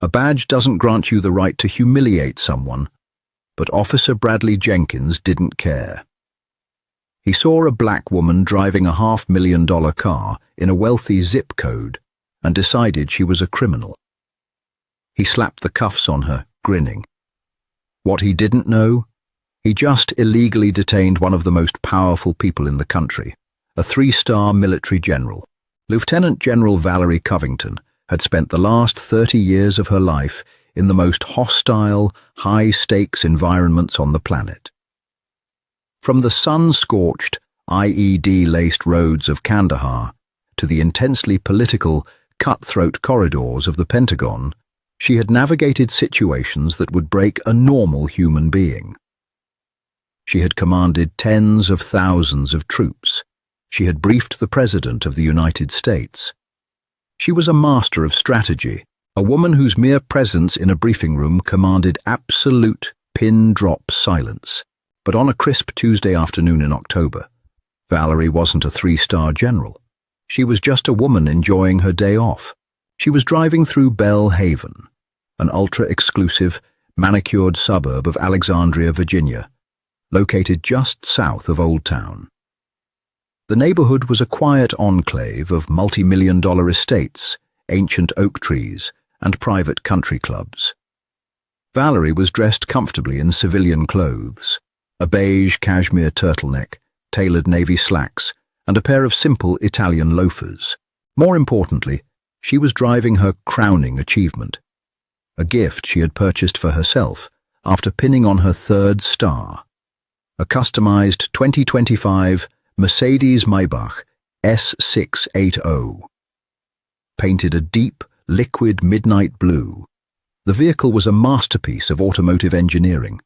A badge doesn't grant you the right to humiliate someone, but Officer Bradley Jenkins didn't care. He saw a black woman driving a $500,000 car in a wealthy zip code and decided she was a criminal. He slapped the cuffs on her, grinning. What he didn't know? He just illegally detained one of the most powerful people in the country, a 3-star military general. Lieutenant General Valerie Covington had spent the last 30 years of her life in the most hostile, high-stakes environments on the planet. From the sun-scorched, IED-laced roads of Kandahar to the intensely political, cutthroat corridors of the Pentagon, she had navigated situations that would break a normal human being. She had commanded tens of thousands of troops. She had briefed the President of the United States. She was a master of strategy, a woman whose mere presence in a briefing room commanded absolute pin-drop silence. But on a crisp Tuesday afternoon in October, Valerie wasn't a 3-star general. She was just a woman enjoying her day off. She was driving through Belle Haven, an ultra-exclusive, manicured suburb of Alexandria, Virginia, located just south of Old Town. The neighborhood was a quiet enclave of multi-million-dollar estates, ancient oak trees, and private country clubs. Valerie was dressed comfortably in civilian clothes, a beige cashmere turtleneck, tailored navy slacks, and a pair of simple Italian loafers. More importantly, she was driving her crowning achievement, a gift she had purchased for herself after pinning on her 3rd star, a customized 2025 Mercedes-Maybach S680. Painted a deep, liquid midnight blue, the vehicle was a masterpiece of automotive engineering.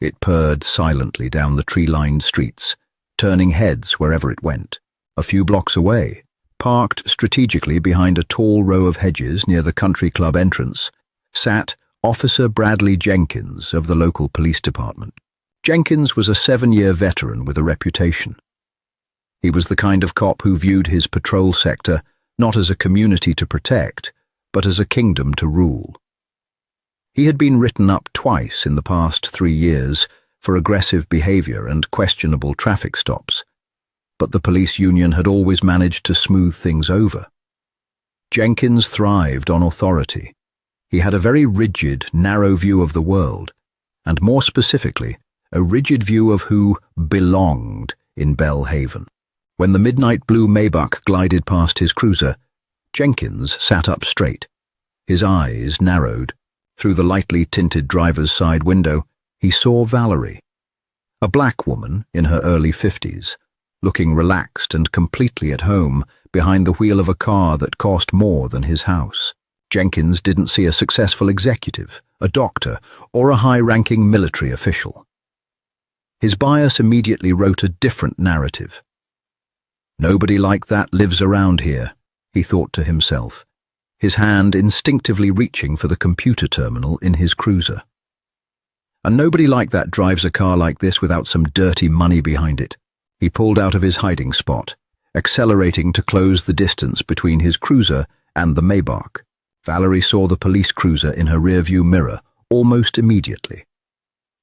It purred silently down the tree-lined streets, turning heads wherever it went. A few blocks away, parked strategically behind a tall row of hedges near the country club entrance, sat Officer Bradley Jenkins of the local police department. Jenkins was a 7-year veteran with a reputation. He was the kind of cop who viewed his patrol sector not as a community to protect, but as a kingdom to rule. He had been written up twice in the past 3 years for aggressive behavior and questionable traffic stops, but the police union had always managed to smooth things over. Jenkins thrived on authority. He had a very rigid, narrow view of the world, and more specifically, a rigid view of who belonged in Belle Haven. When the midnight blue Maybach glided past his cruiser, Jenkins sat up straight. His eyes narrowed. Through the lightly tinted driver's side window, he saw Valerie, a black woman in her early 50s, looking relaxed and completely at home behind the wheel of a car that cost more than his house. Jenkins didn't see a successful executive, a doctor, or a high-ranking military official. His bias immediately wrote a different narrative. Nobody like that lives around here, he thought to himself, his hand instinctively reaching for the computer terminal in his cruiser. And nobody like that drives a car like this without some dirty money behind it. He pulled out of his hiding spot, accelerating to close the distance between his cruiser and the Maybach. Valerie saw the police cruiser in her rearview mirror almost immediately.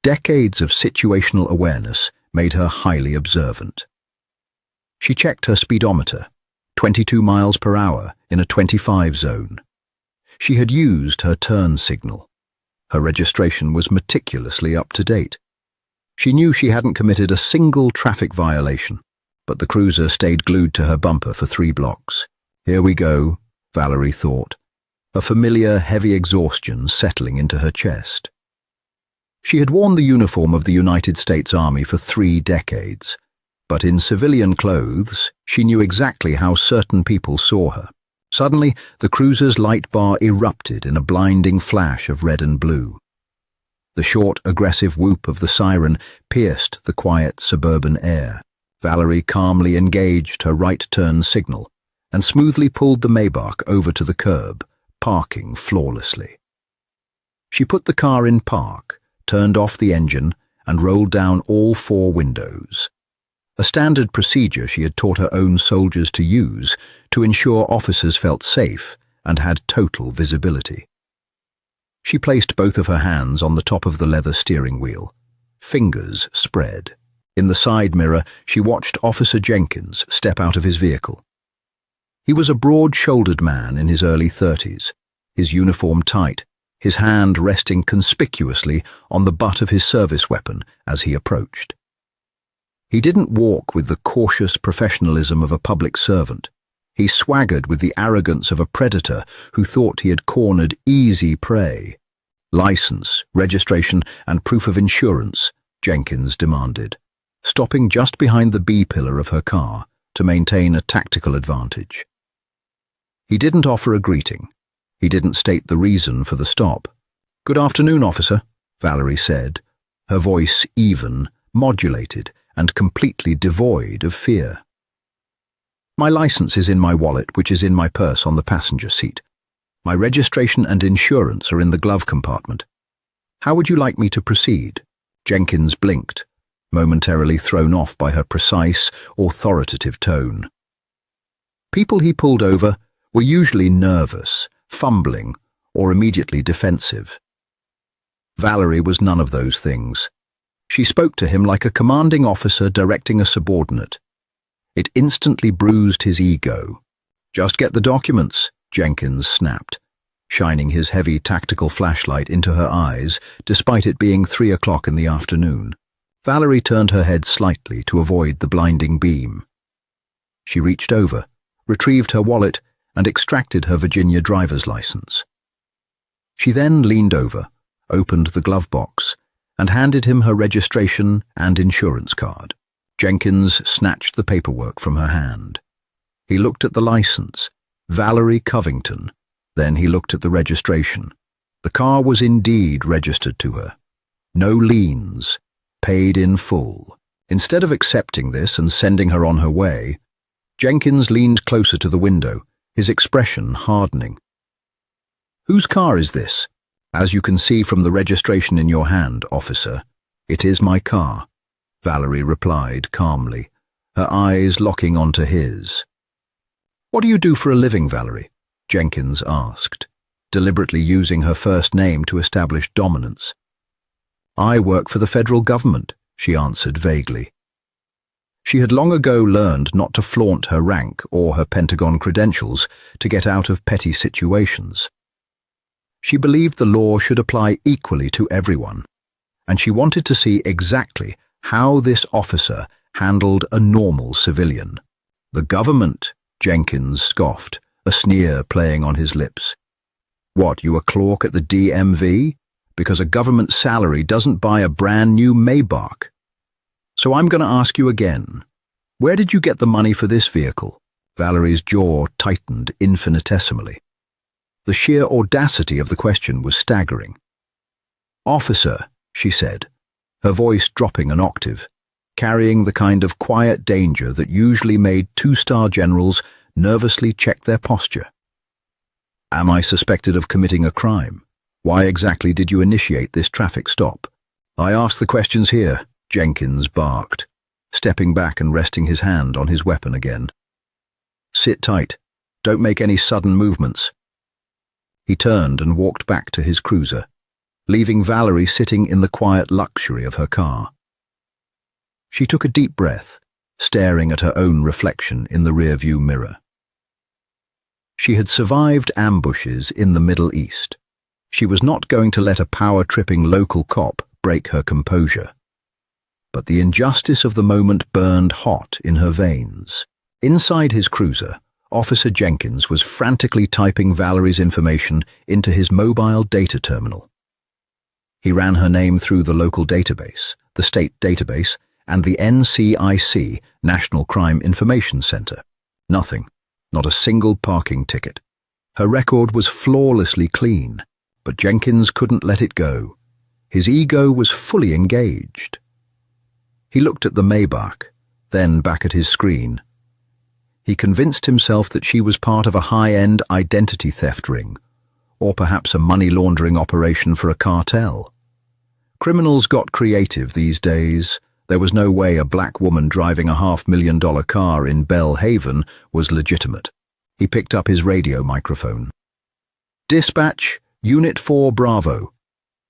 Decades of situational awareness made her highly observant. She checked her speedometer, 22 miles per hour in a 25 zone. She had used her turn signal. Her registration was meticulously up to date. She knew she hadn't committed a single traffic violation, but the cruiser stayed glued to her bumper for 3 blocks. Here we go, Valerie thought, a familiar heavy exhaustion settling into her chest. She had worn the uniform of the United States Army for 3 decades, but in civilian clothes, she knew exactly how certain people saw her. Suddenly, the cruiser's light bar erupted in a blinding flash of red and blue. The short, aggressive whoop of the siren pierced the quiet suburban air. Valerie calmly engaged her right turn signal and smoothly pulled the Maybach over to the curb, parking flawlessly. She put the car in park, turned off the engine, and rolled down all 4 windows. A standard procedure she had taught her own soldiers to use to ensure officers felt safe and had total visibility. She placed both of her hands on the top of the leather steering wheel, fingers spread. In the side mirror, she watched Officer Jenkins step out of his vehicle. He was a broad-shouldered man in his early 30s, his uniform tight, his hand resting conspicuously on the butt of his service weapon as he approached. He didn't walk with the cautious professionalism of a public servant. He swaggered with the arrogance of a predator who thought he had cornered easy prey. License, registration, and proof of insurance, Jenkins demanded, stopping just behind the B-pillar of her car to maintain a tactical advantage. He didn't offer a greeting. He didn't state the reason for the stop. "Good afternoon, officer," Valerie said, her voice even, modulated, and completely devoid of fear. "My license is in my wallet, which is in my purse on the passenger seat. My registration and insurance are in the glove compartment. How would you like me to proceed?" Jenkins blinked, momentarily thrown off by her precise, authoritative tone. People he pulled over were usually nervous, fumbling, or immediately defensive. Valerie was none of those things. She spoke to him like a commanding officer directing a subordinate. It instantly bruised his ego. "Just get the documents," Jenkins snapped, shining his heavy tactical flashlight into her eyes despite it being 3 o'clock in the afternoon. Valerie turned her head slightly to avoid the blinding beam. She reached over, retrieved her wallet, and extracted her Virginia driver's license. She then leaned over, opened the glove box, and handed him her registration and insurance card. Jenkins snatched the paperwork from her hand. He looked at the license, Valerie Covington. Then he looked at the registration. The car was indeed registered to her. No liens, paid in full. Instead of accepting this and sending her on her way, Jenkins leaned closer to the window, his expression hardening. "Whose car is this?" "As you can see from the registration in your hand, officer, it is my car," Valerie replied calmly, her eyes locking onto his. "What do you do for a living, Valerie?" Jenkins asked, deliberately using her first name to establish dominance. "I work for the federal government," she answered vaguely. She had long ago learned not to flaunt her rank or her Pentagon credentials to get out of petty situations. She believed the law should apply equally to everyone, and she wanted to see exactly how this officer handled a normal civilian. "The government," Jenkins scoffed, a sneer playing on his lips. "What, you a clerk at the DMV? Because a government salary doesn't buy a brand new Maybach. So I'm going to ask you again, where did you get the money for this vehicle?" Valerie's jaw tightened infinitesimally. The sheer audacity of the question was staggering. "Officer," she said, her voice dropping an octave, carrying the kind of quiet danger that usually made 2-star generals nervously check their posture. "Am I suspected of committing a crime? Why exactly did you initiate this traffic stop?" "I ask the questions here," Jenkins barked, stepping back and resting his hand on his weapon again. "Sit tight. Don't make any sudden movements." He turned and walked back to his cruiser, leaving Valerie sitting in the quiet luxury of her car. She took a deep breath, staring at her own reflection in the rearview mirror. She had survived ambushes in the Middle East. She was not going to let a power-tripping local cop break her composure. But the injustice of the moment burned hot in her veins. Inside his cruiser, Officer Jenkins was frantically typing Valerie's information into his mobile data terminal. He ran her name through the local database, the state database, and the NCIC, National Crime Information Center. Nothing, not a single parking ticket. Her record was flawlessly clean, but Jenkins couldn't let it go. His ego was fully engaged. He looked at the Maybach, then back at his screen. He convinced himself that she was part of a high-end identity theft ring, or perhaps a money laundering operation for a cartel. Criminals got creative these days. There was no way a black woman driving a $500,000 car in Belle Haven was legitimate. He picked up his radio microphone. "Dispatch, Unit 4 Bravo.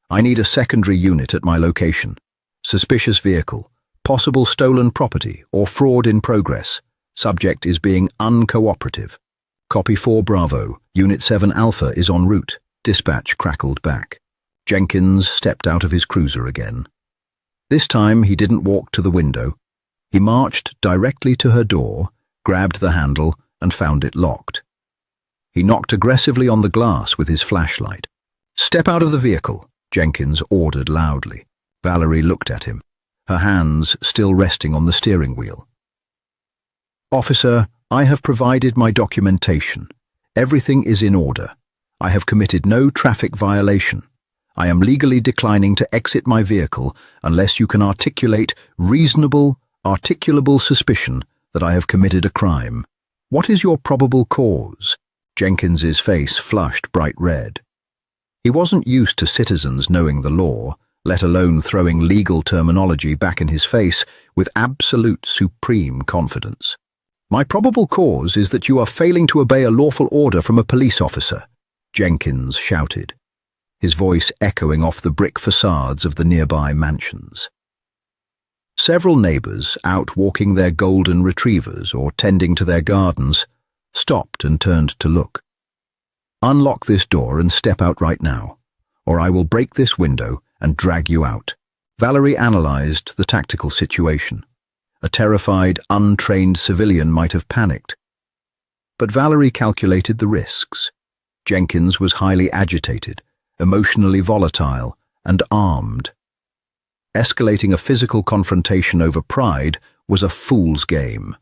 I need a secondary unit at my location. Suspicious vehicle, possible stolen property or fraud in progress. Subject is being uncooperative. Copy 4 Bravo. Unit 7 Alpha is en route. Dispatch crackled back. Jenkins stepped out of his cruiser again. This time he didn't walk to the window. He marched directly to her door, grabbed the handle, and found it locked. He knocked aggressively on the glass with his flashlight. "Step out of the vehicle," Jenkins ordered loudly. Valerie looked at him, her hands still resting on the steering wheel. "Officer, I have provided my documentation. Everything is in order. I have committed no traffic violation. I am legally declining to exit my vehicle unless you can articulate reasonable, articulable suspicion that I have committed a crime. What is your probable cause?" Jenkins's face flushed bright red. He wasn't used to citizens knowing the law, let alone throwing legal terminology back in his face with absolute supreme confidence. "My probable cause is that you are failing to obey a lawful order from a police officer," Jenkins shouted, his voice echoing off the brick facades of the nearby mansions. Several neighbors, out walking their golden retrievers or tending to their gardens, stopped and turned to look. "Unlock this door and step out right now, or I will break this window and drag you out." Valerie analyzed the tactical situation. A terrified, untrained civilian might have panicked. But Valerie calculated the risks. Jenkins was highly agitated, emotionally volatile, and armed. Escalating a physical confrontation over pride was a fool's game.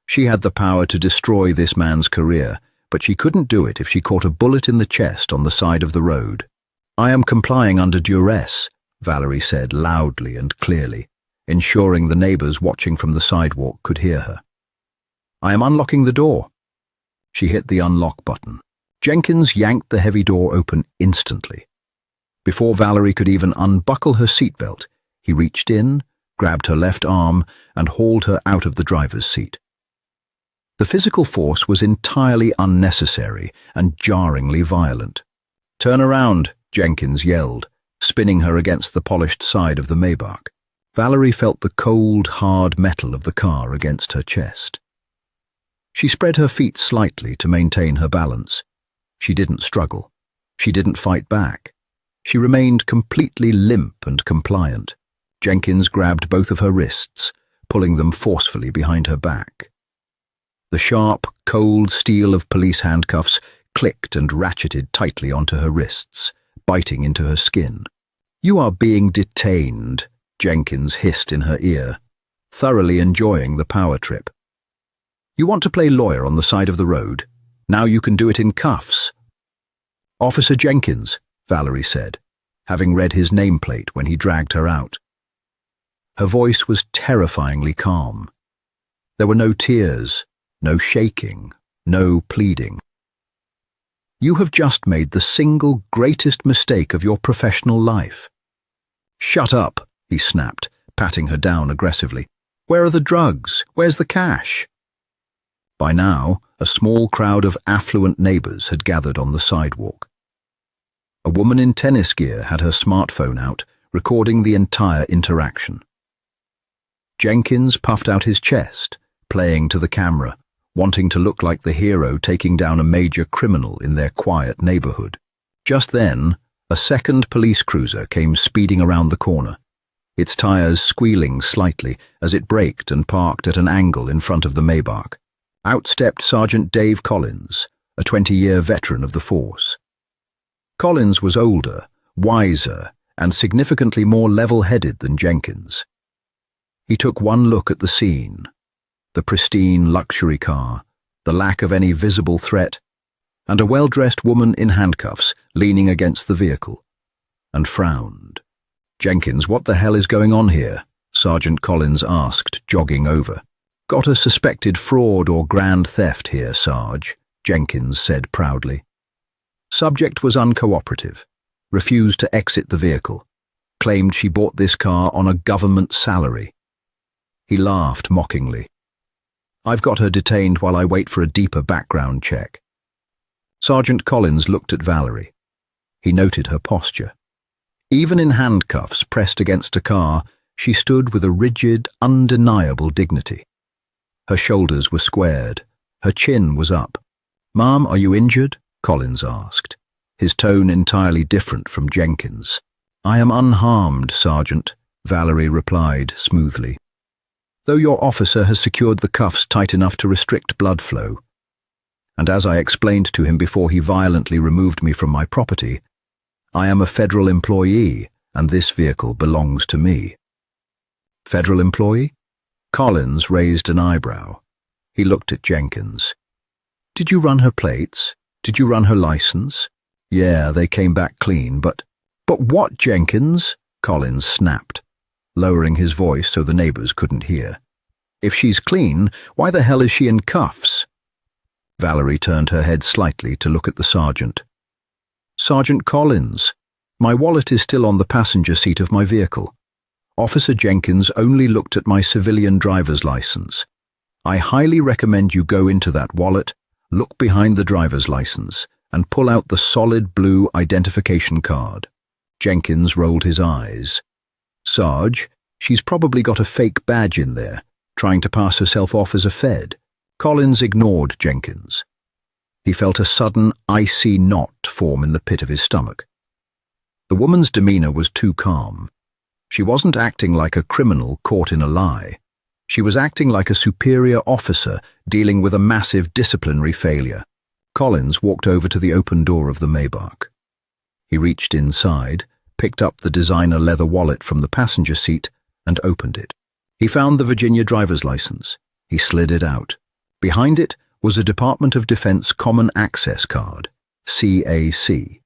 She had the power to destroy this man's career, but she couldn't do it if she caught a bullet in the chest on the side of the road. "I am complying under duress," Valerie said loudly and clearly, ensuring the neighbors watching from the sidewalk could hear her. "I am unlocking the door." She hit the unlock button. Jenkins yanked the heavy door open instantly. Before Valerie could even unbuckle her seatbelt, he reached in, grabbed her left arm, and hauled her out of the driver's seat. The physical force was entirely unnecessary and jarringly violent. "Turn around," Jenkins yelled, spinning her against the polished side of the Maybach. Valerie felt the cold, hard metal of the car against her chest. She spread her feet slightly to maintain her balance. She didn't struggle. She didn't fight back. She remained completely limp and compliant. Jenkins grabbed both of her wrists, pulling them forcefully behind her back. The sharp, cold steel of police handcuffs clicked and ratcheted tightly onto her wrists, biting into her skin. "You are being detained," Jenkins hissed in her ear, thoroughly enjoying the power trip. "You want to play lawyer on the side of the road? Now you can do it in cuffs." "Officer Jenkins," Valerie said, having read his nameplate when he dragged her out. Her voice was terrifyingly calm. There were no tears, no shaking, no pleading. "You have just made the single greatest mistake of your professional life." "Shut up," he snapped, patting her down aggressively. "Where are the drugs? Where's the cash?" By now, a small crowd of affluent neighbors had gathered on the sidewalk. A woman in tennis gear had her smartphone out, recording the entire interaction. Jenkins puffed out his chest, playing to the camera, wanting to look like the hero taking down a major criminal in their quiet neighborhood. Just then, a second police cruiser came speeding around the corner, its tires squealing slightly as it braked and parked at an angle in front of the Maybach. Out stepped Sergeant Dave Collins, a 20-year veteran of the force. Collins was older, wiser, and significantly more level-headed than Jenkins. He took one look at the scene, the pristine luxury car, the lack of any visible threat, and a well-dressed woman in handcuffs leaning against the vehicle, and frowned. "Jenkins, what the hell is going on here?" Sergeant Collins asked, jogging over. "Got a suspected fraud or grand theft here, Sarge," Jenkins said proudly. Subject was uncooperative, refused to exit the vehicle, claimed she bought this car on a government salary. He laughed mockingly. "I've got her detained while I wait for a deeper background check." Sergeant Collins looked at Valerie. He noted her posture. Even in handcuffs pressed against a car, she stood with a rigid, undeniable dignity. Her shoulders were squared. Her chin was up. "Ma'am, are you injured?" Collins asked, his tone entirely different from Jenkins. "I am unharmed, Sergeant," Valerie replied smoothly. "Though your officer has secured the cuffs tight enough to restrict blood flow. And as I explained to him before he violently removed me from my property, I am a federal employee, and this vehicle belongs to me." "Federal employee?" Collins raised an eyebrow. He looked at Jenkins. "Did you run her plates? Did you run her license?" "Yeah, they came back clean, but—" "But what, Jenkins?" Collins snapped, lowering his voice so the neighbors couldn't hear. "If she's clean, why the hell is she in cuffs?" Valerie turned her head slightly to look at the sergeant. "Sergeant Collins, my wallet is still on the passenger seat of my vehicle. Officer Jenkins only looked at my civilian driver's license. I highly recommend you go into that wallet, look behind the driver's license, and pull out the solid blue identification card." Jenkins rolled his eyes. "Sarge, she's probably got a fake badge in there, trying to pass herself off as a Fed." Collins ignored Jenkins. He felt a sudden, icy knot form in the pit of his stomach. The woman's demeanor was too calm. She wasn't acting like a criminal caught in a lie. She was acting like a superior officer dealing with a massive disciplinary failure. Collins walked over to the open door of the Maybach. He reached inside, picked up the designer leather wallet from the passenger seat, and opened it. He found the Virginia driver's license. He slid it out. Behind it was a Department of Defense Common Access card, CAC.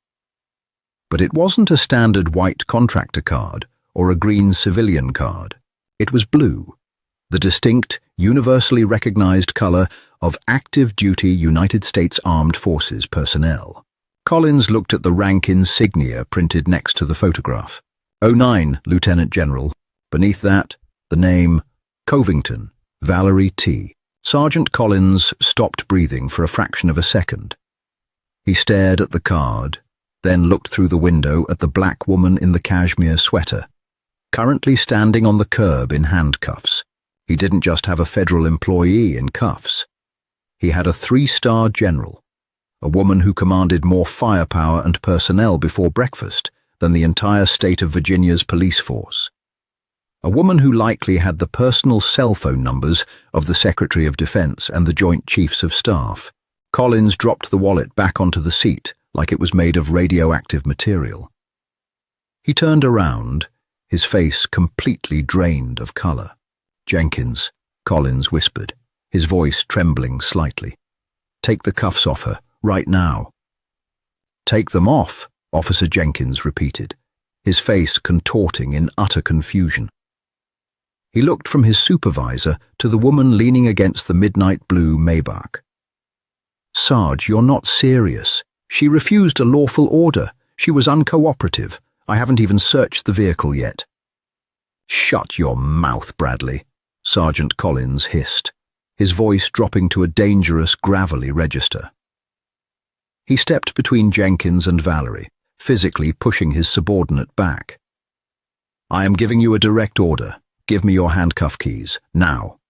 But it wasn't a standard white contractor card or a green civilian card. It was blue, the distinct, universally recognized color of active duty United States Armed Forces personnel. Collins looked at the rank insignia printed next to the photograph. "09, Lieutenant General." Beneath that, the name Covington, Valerie T. Sergeant Collins stopped breathing for a fraction of a second. He stared at the card, then looked through the window at the black woman in the cashmere sweater, currently standing on the curb in handcuffs. He didn't just have a federal employee in cuffs. He had a 3-star general, a woman who commanded more firepower and personnel before breakfast than the entire state of Virginia's police force. A woman who likely had the personal cell phone numbers of the Secretary of Defense and the Joint Chiefs of Staff. Collins dropped the wallet back onto the seat like it was made of radioactive material. He turned around, his face completely drained of color. "Jenkins," Collins whispered, his voice trembling slightly. "Take the cuffs off her, right now." "Take them off," Officer Jenkins repeated, his face contorting in utter confusion. He looked from his supervisor to the woman leaning against the midnight blue Maybach. "Sarge, you're not serious. She refused a lawful order. She was uncooperative. I haven't even searched the vehicle yet." "Shut your mouth, Bradley," Sergeant Collins hissed, his voice dropping to a dangerous, gravelly register. He stepped between Jenkins and Valerie, physically pushing his subordinate back. "I am giving you a direct order. Give me your handcuff keys, now."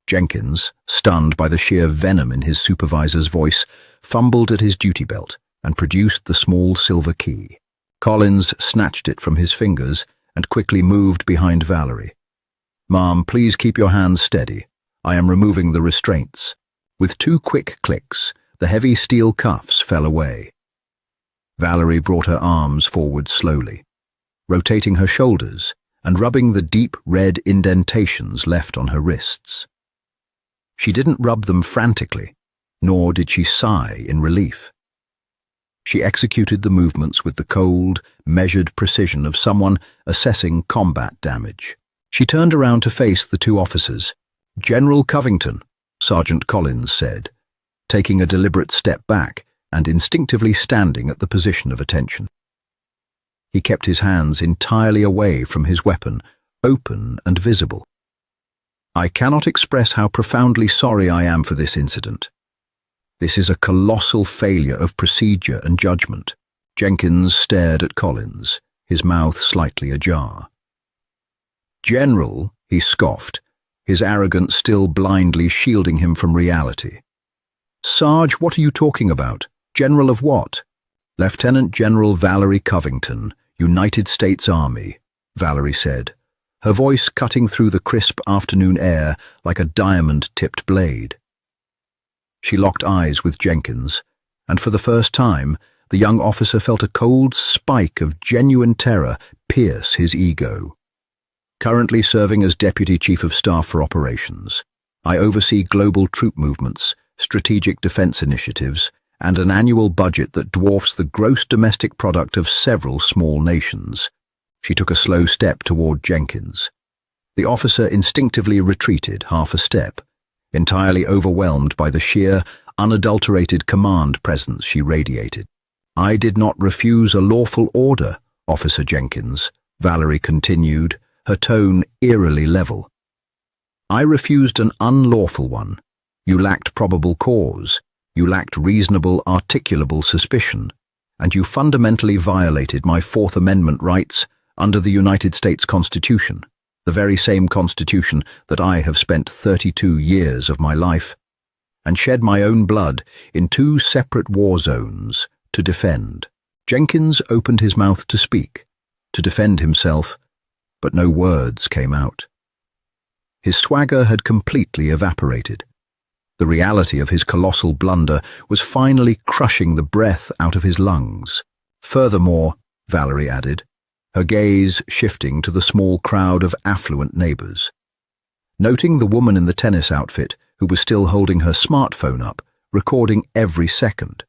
Jenkins, stunned by the sheer venom in his supervisor's voice, fumbled at his duty belt and produced the small silver key. Collins snatched it from his fingers and quickly moved behind Valerie. "Ma'am, please keep your hands steady. I am removing the restraints." With 2 quick clicks, the heavy steel cuffs fell away. Valerie brought her arms forward slowly, rotating her shoulders and rubbing the deep red indentations left on her wrists. She didn't rub them frantically, nor did she sigh in relief. She executed the movements with the cold, measured precision of someone assessing combat damage. She turned around to face the 2 officers. "General Covington," Sergeant Collins said, taking a deliberate step back and instinctively standing at the position of attention. He kept his hands entirely away from his weapon, open and visible. "I cannot express how profoundly sorry I am for this incident. This is a colossal failure of procedure and judgment. Jenkins stared at Collins, his mouth slightly ajar. "General," he scoffed, his arrogance still blindly shielding him from reality. "Sarge, what are you talking about? General of what?" "Lieutenant General Valerie Covington, United States Army," Valerie said, her voice cutting through the crisp afternoon air like a diamond-tipped blade. She locked eyes with Jenkins, and for the first time, the young officer felt a cold spike of genuine terror pierce his ego. "Currently serving as Deputy Chief of Staff for Operations. I oversee global troop movements, strategic defense initiatives, and an annual budget that dwarfs the gross domestic product of several small nations." She took a slow step toward Jenkins. The officer instinctively retreated half a step, entirely overwhelmed by the sheer, unadulterated command presence she radiated. "I did not refuse a lawful order, Officer Jenkins," Valerie continued, her tone eerily level. "I refused an unlawful one. You lacked probable cause, you lacked reasonable, articulable suspicion, and you fundamentally violated my Fourth Amendment rights under the United States Constitution, the very same Constitution that I have spent 32 years of my life, and shed my own blood in 2 separate war zones to defend." Jenkins opened his mouth to speak, to defend himself, but no words came out. His swagger had completely evaporated. The reality of his colossal blunder was finally crushing the breath out of his lungs. "Furthermore," Valerie added, her gaze shifting to the small crowd of affluent neighbors. Noting the woman in the tennis outfit who was still holding her smartphone up, recording every second.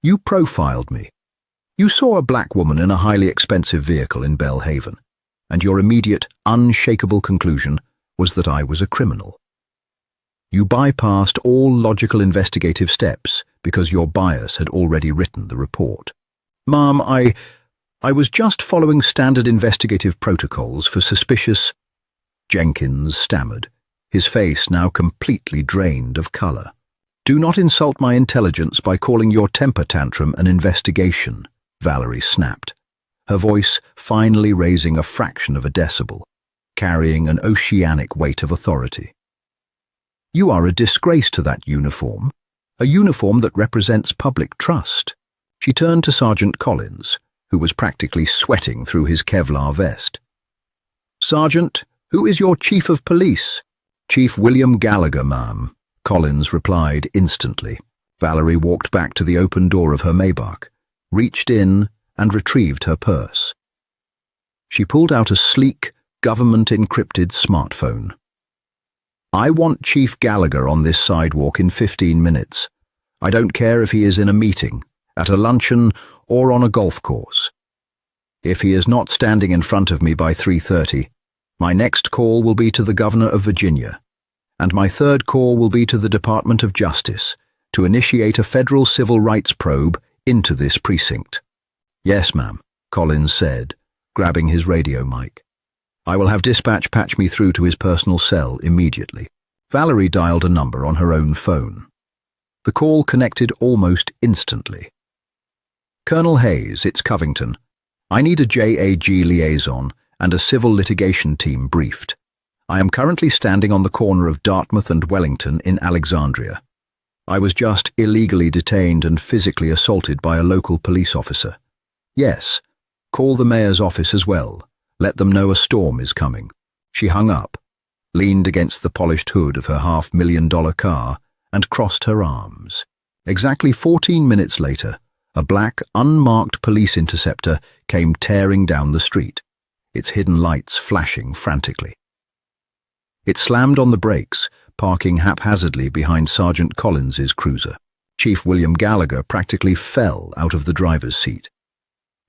"You profiled me. You saw a black woman in a highly expensive vehicle in Belhaven, and your immediate, unshakable conclusion was that I was a criminal. You bypassed all logical investigative steps because your bias had already written the report." "Ma'am, I was just following standard investigative protocols for suspicious—" Jenkins stammered, his face now completely drained of color. "Do not insult my intelligence by calling your temper tantrum an investigation," Valerie snapped, her voice finally raising a fraction of a decibel, carrying an oceanic weight of authority. "You are a disgrace to that uniform, a uniform that represents public trust." She turned to Sergeant Collins, who was practically sweating through his Kevlar vest. "Sergeant, who is your chief of police?" "Chief William Gallagher, ma'am," Collins replied instantly. Valerie walked back to the open door of her Maybach, reached in and retrieved her purse. She pulled out a sleek, government-encrypted smartphone. "I want Chief Gallagher on this sidewalk in 15 minutes. I don't care if he is in a meeting, at a luncheon, or on a golf course. If he is not standing in front of me by 3:30, my next call will be to the Governor of Virginia, and my third call will be to the Department of Justice to initiate a federal civil rights probe into this precinct." "Yes, ma'am," Collins said, grabbing his radio mic. "I will have dispatch patch me through to his personal cell immediately." Valerie dialed a number on her own phone. The call connected almost instantly. "Colonel Hayes, it's Covington. I need a JAG liaison and a civil litigation team briefed. I am currently standing on the corner of Dartmouth and Wellington in Alexandria. I was just illegally detained and physically assaulted by a local police officer. Yes, call the mayor's office as well. Let them know a storm is coming." She hung up, leaned against the polished hood of her $500,000 car, and crossed her arms. Exactly 14 minutes later, a black, unmarked police interceptor came tearing down the street, its hidden lights flashing frantically. It slammed on the brakes, parking haphazardly behind Sergeant Collins's cruiser. Chief William Gallagher practically fell out of the driver's seat.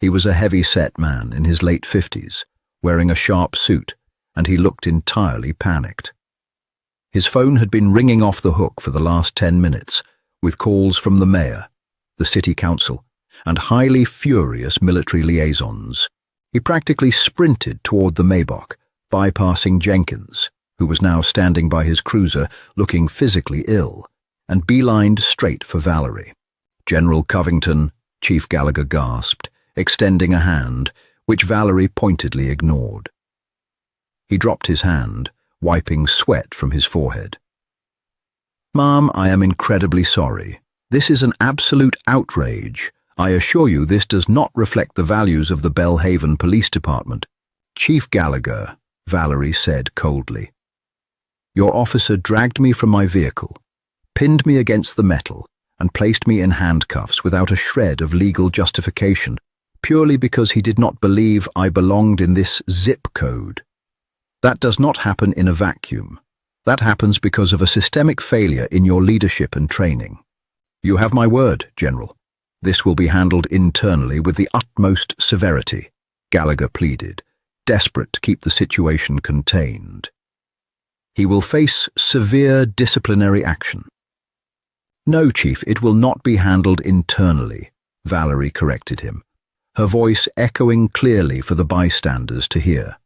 He was a heavy-set man in his late 50s, wearing a sharp suit, and he looked entirely panicked. His phone had been ringing off the hook for the last 10 minutes, with calls from the mayor, the city council, and highly furious military liaisons. He practically sprinted toward the Maybach, bypassing Jenkins, who was now standing by his cruiser looking physically ill, and beelined straight for Valerie. "General Covington, Chief Gallagher gasped, extending a hand, which Valerie pointedly ignored. He dropped his hand, wiping sweat from his forehead. "Ma'am, I am incredibly sorry. This is an absolute outrage. I assure you this does not reflect the values of the Belhaven Police Department." "Chief Gallagher," Valerie said coldly, "your officer dragged me from my vehicle, pinned me against the metal, and placed me in handcuffs without a shred of legal justification, purely because he did not believe I belonged in this zip code. That does not happen in a vacuum. That happens because of a systemic failure in your leadership and training. You have my word, General. This will be handled internally with the utmost severity," Gallagher pleaded, desperate to keep the situation contained. "He will face severe disciplinary action." "No, Chief, it will not be handled internally," Valerie corrected him, her voice echoing clearly for the bystanders to hear.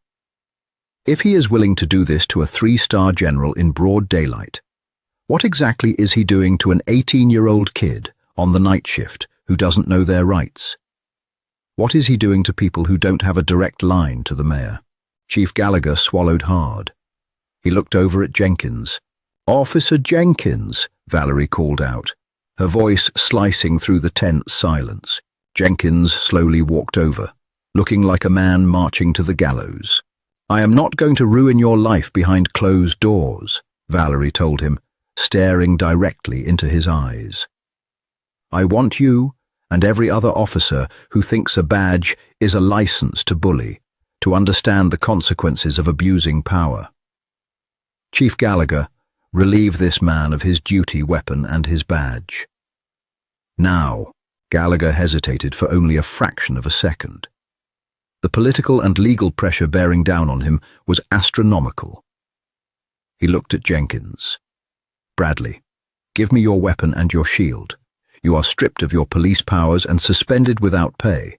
"If he is willing to do this to a 3-star general in broad daylight, what exactly is he doing to an 18-year-old kid on the night shift who doesn't know their rights? What is he doing to people who don't have a direct line to the mayor?" Chief Gallagher swallowed hard. He looked over at Jenkins. "Officer Jenkins," Valerie called out, her voice slicing through the tense silence. Jenkins slowly walked over, looking like a man marching to the gallows. "I am not going to ruin your life behind closed doors," Valerie told him, staring directly into his eyes. "I want you and every other officer who thinks a badge is a license to bully to understand the consequences of abusing power. Chief Gallagher, relieve this man of his duty weapon and his badge." Now, Gallagher hesitated for only a fraction of a second. The political and legal pressure bearing down on him was astronomical. He looked at Jenkins. "Bradley, give me your weapon and your shield. You are stripped of your police powers and suspended without pay,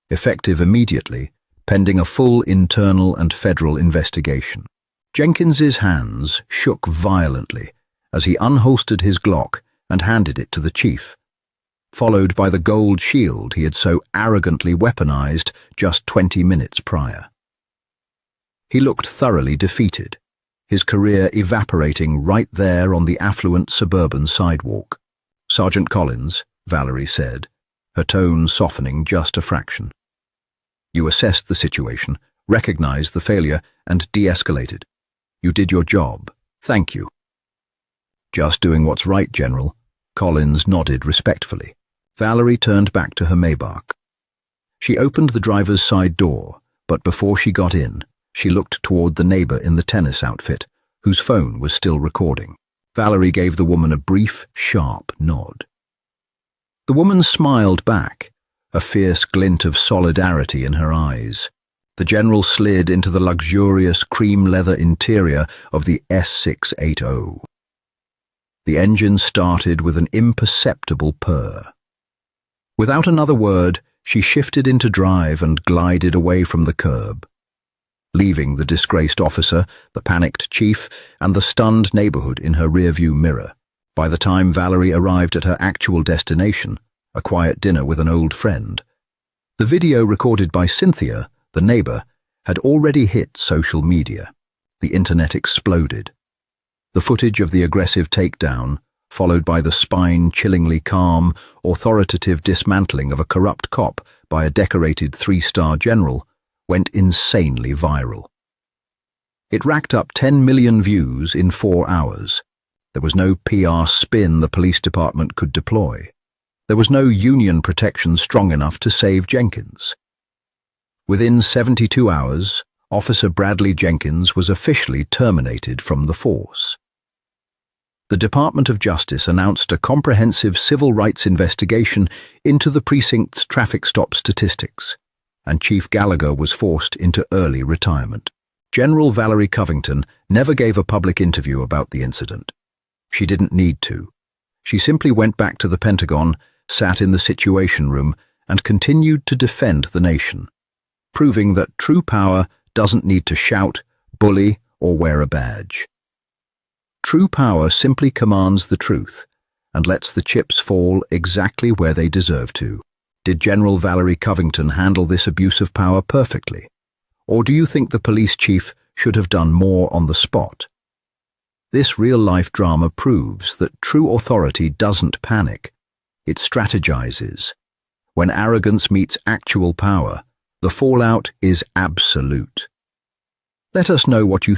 effective immediately, pending a full internal and federal investigation." Jenkins's hands shook violently as he unholstered his Glock and handed it to the chief, followed by the gold shield he had so arrogantly weaponized just 20 minutes prior. He looked thoroughly defeated, his career evaporating right there on the affluent suburban sidewalk. "Sergeant Collins," Valerie said, her tone softening just a fraction. "You assessed the situation, recognized the failure, and de-escalated. You did your job. Thank you." "Just doing what's right, General," Collins nodded respectfully. Valerie turned back to her Maybach. She opened the driver's side door, but before she got in, she looked toward the neighbor in the tennis outfit, whose phone was still recording. Valerie gave the woman a brief, sharp nod. The woman smiled back, a fierce glint of solidarity in her eyes. The General slid into the luxurious cream leather interior of the S680. The engine started with an imperceptible purr. Without another word, she shifted into drive and glided away from the curb, leaving the disgraced officer, the panicked chief, and the stunned neighborhood in her rearview mirror. By the time Valerie arrived at her actual destination, a quiet dinner with an old friend, the video recorded by Cynthia, the neighbor, had already hit social media. The internet exploded. The footage of the aggressive takedown, followed by the spine-chillingly calm, authoritative dismantling of a corrupt cop by a decorated 3-star general, went insanely viral. It racked up 10 million views in 4 hours. There was no PR spin the police department could deploy. There was no union protection strong enough to save Jenkins. Within 72 hours, Officer Bradley Jenkins was officially terminated from the force. The Department of Justice announced a comprehensive civil rights investigation into the precinct's traffic stop statistics, and Chief Gallagher was forced into early retirement. General Valerie Covington never gave a public interview about the incident. She didn't need to. She simply went back to the Pentagon, sat in the Situation Room, and continued to defend the nation, proving that true power doesn't need to shout, bully, or wear a badge. True power simply commands the truth and lets the chips fall exactly where they deserve to. Did General Valerie Covington handle this abuse of power perfectly? Or do you think the police chief should have done more on the spot? This real-life drama proves that true authority doesn't panic. It strategizes. When arrogance meets actual power, the fallout is absolute. Let us know what you